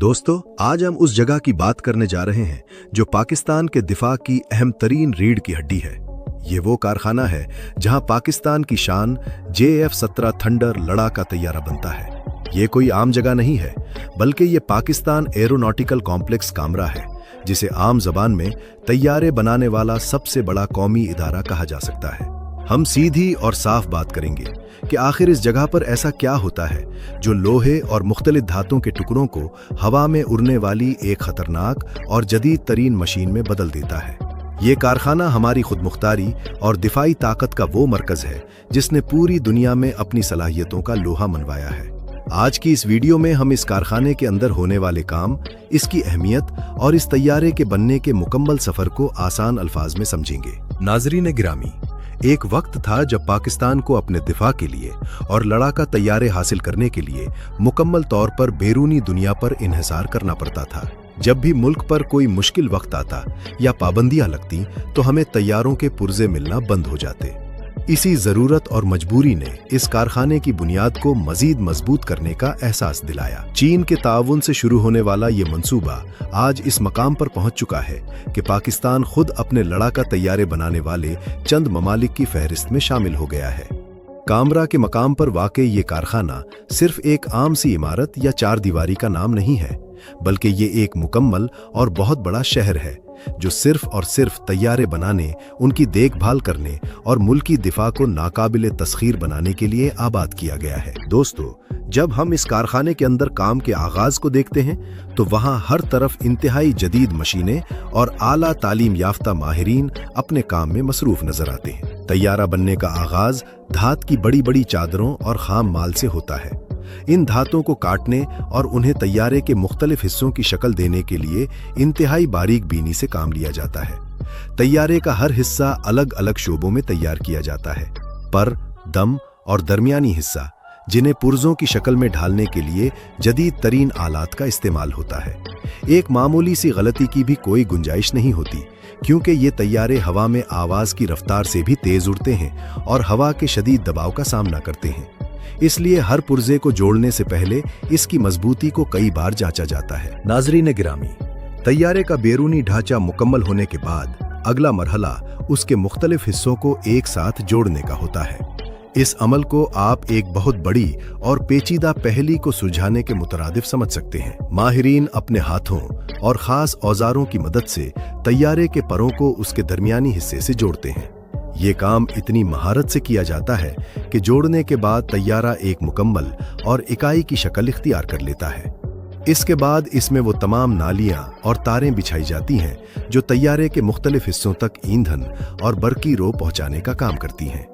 दोस्तों, आज हम उस जगह की बात करने जा रहे हैं जो पाकिस्तान के दिफा की अहम तरीन रीढ़ की हड्डी है। ये वो कारखाना है जहां पाकिस्तान की शान JF-17 थंडर लड़ाका तैयारा बनता है। ये कोई आम जगह नहीं है, बल्कि ये पाकिस्तान एरोनॉटिकल कॉम्प्लेक्स कामरा है, जिसे आम जबान में तैयारे बनाने वाला सबसे बड़ा कौमी इदारा कहा जा सकता है। हम सीधी और साफ बात करेंगे कि आखिर इस जगह पर ऐसा क्या होता है जो लोहे और मुख्तलिफ धातुओं के टुकड़ों को हवा में उड़ने वाली एक खतरनाक और जदीद तरीन मशीन में बदल देता है। ये कारखाना हमारी खुदमुख्तारी और दिफाई ताकत का वो मरकज है जिसने पूरी दुनिया में अपनी सलाहियतों का लोहा मनवाया है। आज की इस वीडियो में हम इस कारखाने के अंदर होने वाले काम, इसकी अहमियत और इस तैयारे के बनने के मुकम्मल सफर को आसान अल्फाज में समझेंगे। नाजरीन गिरामी, एक वक्त था जब पाकिस्तान को अपने दिफा के लिए और लड़ाका तैयारे हासिल करने के लिए मुकम्मल तौर पर बैरूनी दुनिया पर इन्हिसार करना पड़ता था। जब भी मुल्क पर कोई मुश्किल वक्त आता या पाबंदियां लगती तो हमें तैयारों के पुर्जे मिलना बंद हो जाते। इसी जरूरत और मजबूरी ने इस कारखाने की बुनियाद को मजीद मजबूत करने का एहसास दिलाया। चीन के ताउन से शुरू होने वाला ये मंसूबा आज इस मकाम पर पहुंच चुका है कि पाकिस्तान खुद अपने लड़ाका तैयारे बनाने वाले चंद ममालिक की फहरिस्त में शामिल हो गया है। कामरा के मकाम पर वाक़ई ये कारखाना सिर्फ एक आम सी इमारत या चार दीवारी का नाम नहीं है, बल्कि ये एक मुकम्मल और बहुत बड़ा शहर है जो सिर्फ और सिर्फ तैयारे बनाने, उनकी देखभाल करने और मुल्की दिफा को नाकाबिले तस्खीर बनाने के लिए आबाद किया गया है। दोस्तों, जब हम इस कारखाने के अंदर काम के आगाज को देखते हैं तो वहां हर तरफ इंतहाई जदीद मशीनें और आला तालीम याफ्ता माहिरीन अपने काम में मसरूफ नजर आते हैं। तैयारा बनने का आगाज धात की बड़ी बड़ी चादरों और खाम माल से होता है। इन धातों को काटने और उन्हें तैयारे के मुख्तलिफ हिस्सों की शक्ल देने के लिए इंतहाई बारीक बीनी से काम लिया जाता है। तैयारे का हर हिस्सा अलग अलग शोबों में तैयार किया जाता है। पर, दम और दरमियानी हिस्सा, जिन्हें पुर्जों की शक्ल में ढालने के लिए जदीद तरीन आलात का इस्तेमाल होता है। एक मामूली सी गलती की भी कोई गुंजाइश नहीं होती, क्योंकि ये तैयारे हवा में आवाज की रफ्तार से भी तेज उड़ते हैं और हवा के शदीद दबाव का सामना करते हैं। इसलिए हर पुर्जे को जोड़ने से पहले इसकी मजबूती को कई बार जांचा जाता है। नाजरीन गिरामी, तैयारे का बैरूनी ढांचा मुकम्मल होने के बाद अगला मरहला उसके मुख्तलिफ हिस्सों को एक साथ जोड़ने का होता है। इस अमल को आप एक बहुत बड़ी और पेचीदा पहेली को सुलझाने के मुतरादिफ समझ सकते हैं। माहिरीन अपने हाथों और खास औजारों की मदद से तैयारे के परों को उसके दरमियानी हिस्से से जोड़ते हैं। ये काम इतनी महारत से किया जाता है कि जोड़ने के बाद तैयारा एक मुकम्मल और इकाई की शक्ल इख्तियार कर लेता है। इसके बाद इसमें वो तमाम नालियां और तारें बिछाई जाती हैं जो तैयारे के मुख्तलिफ हिस्सों तक ईंधन और बरकी रो पहुंचाने का काम करती हैं।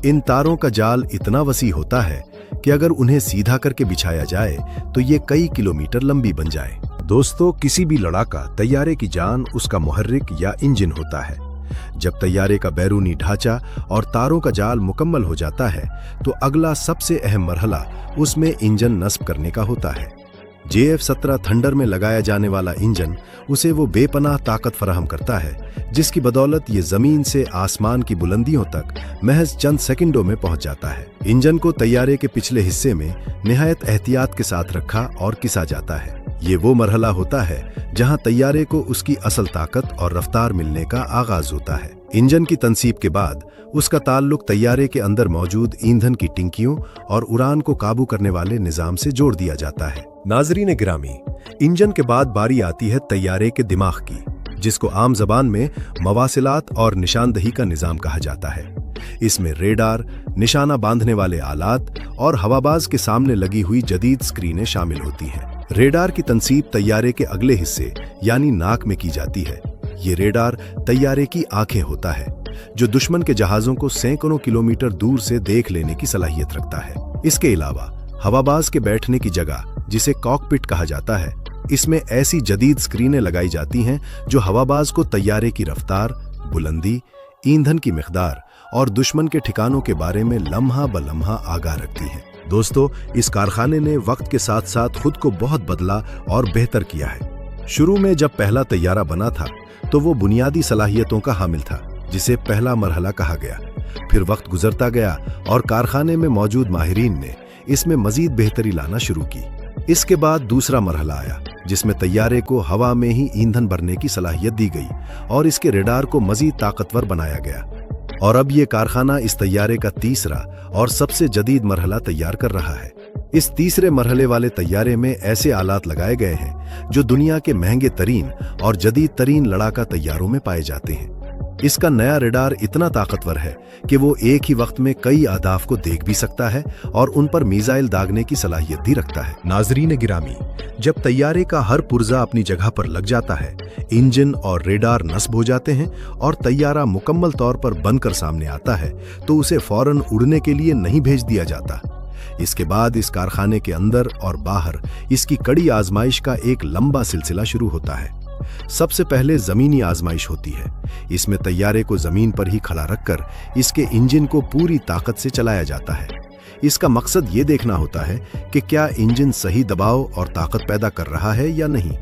इन तारों का जाल इतना वसी होता है कि अगर उन्हें सीधा करके बिछाया जाए तो ये कई किलोमीटर लंबी बन जाए। दोस्तों, किसी भी लड़ाका तैयारे की जान उसका मुहर्रिक या इंजन होता है। जब तैयारे का बैरूनी ढांचा और तारों का जाल मुकम्मल हो जाता है तो अगला सबसे अहम मरहला उसमें इंजन नस्ब करने का होता है। JF-17 थंडर में लगाया जाने वाला इंजन उसे वो बेपनाह ताकत फराहम करता है जिसकी बदौलत ये जमीन से आसमान की बुलंदियों तक महज चंद सेकंडों में पहुंच जाता है। इंजन को तैयारे के पिछले हिस्से में निहायत एहतियात के साथ रखा और किसा जाता है। ये वो मरहला होता है जहां तैयारे को उसकी असल ताकत और रफ्तार मिलने का आगाज होता है। इंजन की तनसीब के बाद उसका ताल्लुक तैयारे के अंदर मौजूद ईंधन की टिंकियों और उड़ान को काबू करने वाले निजाम से जोड़ दिया जाता है। नाजरीन गिरामी, इंजन के बाद बारी आती है तैयारे के दिमाग की, जिसको आम जबान में मवासिलात और निशानदही का निजाम कहा जाता है। इसमें रेडार, निशाना बांधने वाले आलात और हवाबाज के सामने लगी हुई जदीद स्क्रीनें शामिल होती हैं। रेडार की तनसीब तैयारे के अगले हिस्से यानी नाक में की जाती है। ये रेडार तैयारे की आंखें होता है जो दुश्मन के जहाजों को सैकड़ों किलोमीटर दूर से देख लेने की सलाहियत रखता है। इसके अलावा हवाबाज के बैठने की जगह, जिसे कॉकपिट कहा जाता है, इसमें ऐसी जदीद स्क्रीनें लगाई जाती हैं जो हवाबाज को तैयारे की रफ्तार, बुलंदी, ईंधन की मिकदार और दुश्मन के ठिकानों के बारे में लम्हा ब लम्हा आगाह रखती हैं। दोस्तों, इस कारखाने ने वक्त के साथ साथ खुद को बहुत बदला और बेहतर किया है। शुरू में जब पहला तैयारा बना था तो वो बुनियादी सलाहियतों का हामिल था, जिसे पहला मरहला कहा गया। फिर वक्त गुजरता गया और कारखाने में मौजूद माहिरीन ने इसमें मजीद बेहतरी लाना शुरू की। इसके बाद दूसरा मरहला आया, जिसमें तैयारे को हवा में ही ईंधन भरने की सलाहियत दी गई और इसके रेडार को मजीद ताकतवर बनाया गया। और अब ये कारखाना इस तैयारे का तीसरा और सबसे जदीद मरहला तैयार कर रहा है। इस तीसरे मरहले वाले तैयारे में ऐसे आलात लगाए गए हैं जो दुनिया के महंगे तरीन और जदीद तरीन लड़ाका तैयारों में पाए जाते हैं। इसका नया रेडार इतना ताकतवर है कि वो एक ही वक्त में कई अहदाफ को देख भी सकता है और उन पर मिसाइल दागने की सलाहियत भी रखता है। नाजरीन गिरामी, जब तैयारे का हर पुर्जा अपनी जगह पर लग जाता है, इंजन और रेडार नस्ब हो जाते हैं और तैयारा मुकम्मल तौर पर बनकर सामने आता है, तो उसे फौरन उड़ने के लिए नहीं भेज दिया जाता। इसके बाद इस कारखाने के अंदर और बाहर इसकी कड़ी आजमाइश का एक लंबा सिलसिला शुरू होता है। सबसे पहले जमीनी आजमाइश होती है। इसमें तैयारे को जमीन पर ही खड़ा रखकर इसके इंजन को पूरी ताकत से चलाया जाता है। इसका मकसद ये देखना होता है कि क्या इंजन सही दबाव और ताकत पैदा कर रहा है या नहीं,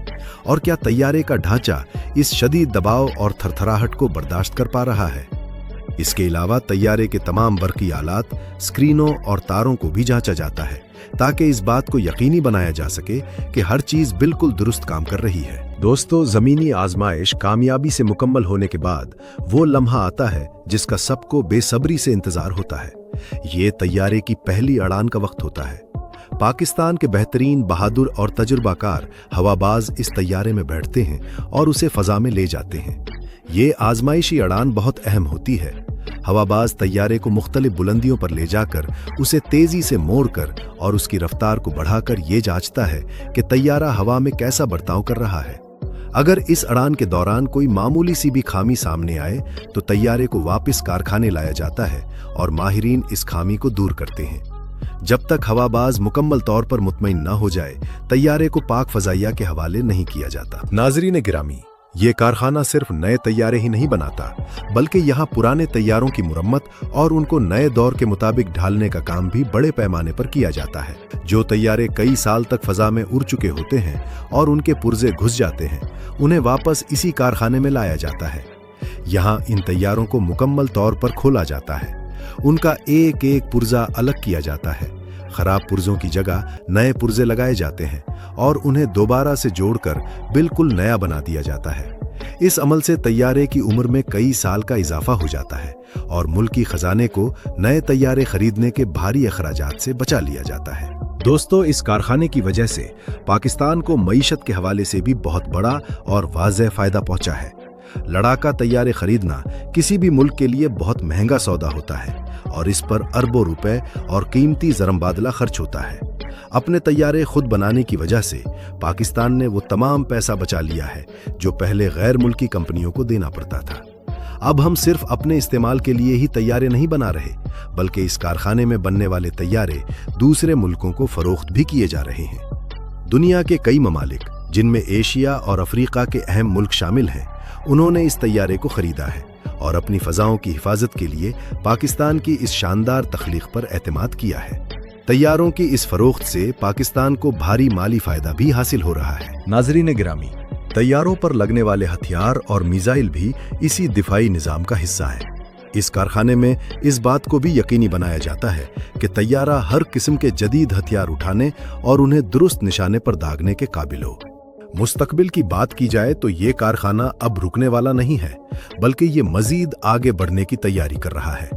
और क्या तैयारे का ढांचा इस शदीद दबाव और थरथराहट को बर्दाश्त कर पा रहा है। इसके अलावा तैयारे के तमाम बरकी आलात, स्क्रीनों और तारों को भी जांचा जाता है ताकि इस बात को यकीनी बनाया जा सके कि हर चीज बिल्कुल दुरुस्त काम कर रही है। दोस्तों, जमीनी आजमाइश कामयाबी से मुकम्मल होने के बाद वो लम्हा आता है जिसका सबको बेसब्री से इंतजार होता है। ये तैयारे की पहली उड़ान का वक्त होता है। पाकिस्तान के बेहतरीन, बहादुर और तजुर्बाकार हवाबाज इस तैयारे में बैठते हैं और उसे फजा में ले जाते हैं। ये आजमाइशी उड़ान बहुत अहम होती है। हवाबाज तैयारे को मुख्तलिफ बुलंदियों पर ले जाकर उसे तेजी से मोड़कर और उसकी रफ्तार को बढ़ाकर ये जांचता है कि तैयारा हवा में कैसा बर्ताव कर रहा है। अगर इस उड़ान के दौरान कोई मामूली सी भी खामी सामने आए तो तैयारे को वापस कारखाने लाया जाता है और माहिरीन इस खामी को दूर करते हैं। जब तक हवाबाज मुकम्मल तौर पर मुतमईन न हो जाए, तैयारे को पाक फजाइया के हवाले नहीं किया जाता। नाजरीन गिरामी, ये कारखाना सिर्फ नए तैयारे ही नहीं बनाता, बल्कि यहाँ पुराने तैयारों की मुरम्मत और उनको नए दौर के मुताबिक ढालने का काम भी बड़े पैमाने पर किया जाता है। जो तैयारे कई साल तक फजा में उड़ चुके होते हैं और उनके पुर्जे घुस जाते हैं, उन्हें वापस इसी कारखाने में लाया जाता है। यहाँ इन तैयारों को मुकम्मल तौर पर खोला जाता है। उनका एक एक पुर्जा अलग किया जाता है। खराब पुर्जों की जगह नए पुर्जे लगाए जाते हैं और उन्हें दोबारा से जोड़कर बिल्कुल नया बना दिया जाता है। इस अमल से तैयारे की उम्र में कई साल का इजाफा हो जाता है और मुल्की खजाने को नए तैयारे खरीदने के भारी अखराजात से बचा लिया जाता है। दोस्तों, इस कारखाने की वजह से पाकिस्तान को मईशत के हवाले से भी बहुत बड़ा और वाज़ेह फायदा पहुंचा है। लड़ाका तैयारे खरीदना किसी भी मुल्क के लिए बहुत महंगा सौदा होता है और इस पर अरबों रुपए और कीमती ज़रमबादला खर्च होता है। अपने तैयारे खुद बनाने की वजह से पाकिस्तान ने वो तमाम पैसा बचा लिया है जो पहले गैर मुल्की कंपनियों को देना पड़ता था। अब हम सिर्फ अपने इस्तेमाल के लिए ही तैयारे नहीं बना रहे, बल्कि इस कारखाने में बनने वाले तैयारे दूसरे मुल्कों को फरोख्त भी किए जा रहे हैं। दुनिया के कई ममालिक, जिनमें एशिया और अफ्रीका के अहम मुल्क शामिल हैं, उन्होंने इस तैयारे को खरीदा है और अपनी फजाओं की हिफाजत के लिए पाकिस्तान की इस शानदार तख्लीक पर एतमाद किया है। तैयारों की इस फरोख्त से पाकिस्तान को भारी माली फायदा भी हासिल हो रहा है। नाजरीन गिरामी, तैयारों पर लगने वाले हथियार और मिसाइल भी इसी दिफाई निजाम का हिस्सा है। इस कारखाने में इस बात को भी यकीनी बनाया जाता है कि तैयारा हर किस्म के जदीद हथियार उठाने और उन्हें दुरुस्त निशाने पर दागने के काबिल हो। मुस्तकबिल की बात की जाए तो ये कारखाना अब रुकने वाला नहीं है, बल्कि ये मजीद आगे बढ़ने की तैयारी कर रहा है।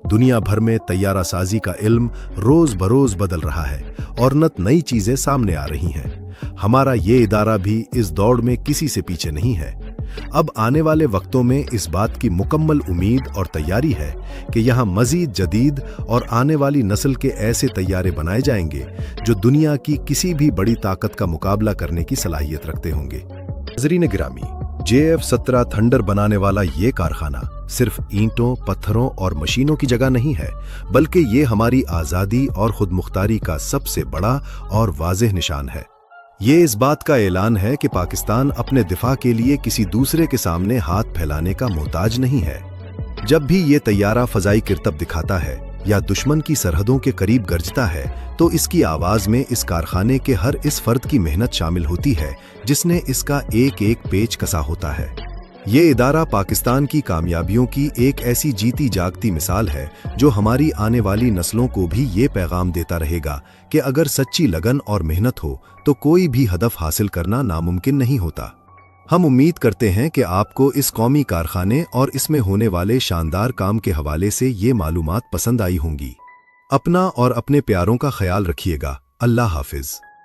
दुनिया भर में तैयारा साजी का इल्म रोज बरोज बदल रहा है और नत नई चीजें सामने आ रही हैं। हमारा ये इदारा भी इस दौड़ में किसी से पीछे नहीं है। अब आने वाले वक्तों में इस बात की मुकम्मल उम्मीद और तैयारी है कि यहाँ मजीद जदीद और आने वाली नस्ल के ऐसे तैयारे बनाए जाएंगे जो दुनिया की किसी भी बड़ी ताकत का मुकाबला करने की सलाहियत रखते होंगे। नाज़रीन गिरामी, JF-17 थंडर बनाने वाला ये कारखाना सिर्फ ईंटों, पत्थरों और मशीनों की जगह नहीं है, बल्कि ये हमारी आज़ादी और खुदमुख्तारी का सबसे बड़ा और वाज़ेह निशान है। ये इस बात का ऐलान है कि पाकिस्तान अपने दिफा के लिए किसी दूसरे के सामने हाथ फैलाने का मोहताज नहीं है। जब भी ये तैयारा फजाई किरतब दिखाता है या दुश्मन की सरहदों के करीब गरजता है, तो इसकी आवाज में इस कारखाने के हर इस फर्द की मेहनत शामिल होती है जिसने इसका एक एक पेच कसा होता है। ये इदारा पाकिस्तान की कामयाबियों की एक ऐसी जीती जागती मिसाल है जो हमारी आने वाली नस्लों को भी ये पैगाम देता रहेगा कि अगर सच्ची लगन और मेहनत हो तो कोई भी हदफ हासिल करना नामुमकिन नहीं होता। हम उम्मीद करते हैं कि आपको इस कौमी कारखाने और इसमें होने वाले शानदार काम के हवाले से ये मालूमात पसंद आई होंगी। अपना और अपने प्यारों का ख्याल रखिएगा। अल्लाह हाफिज।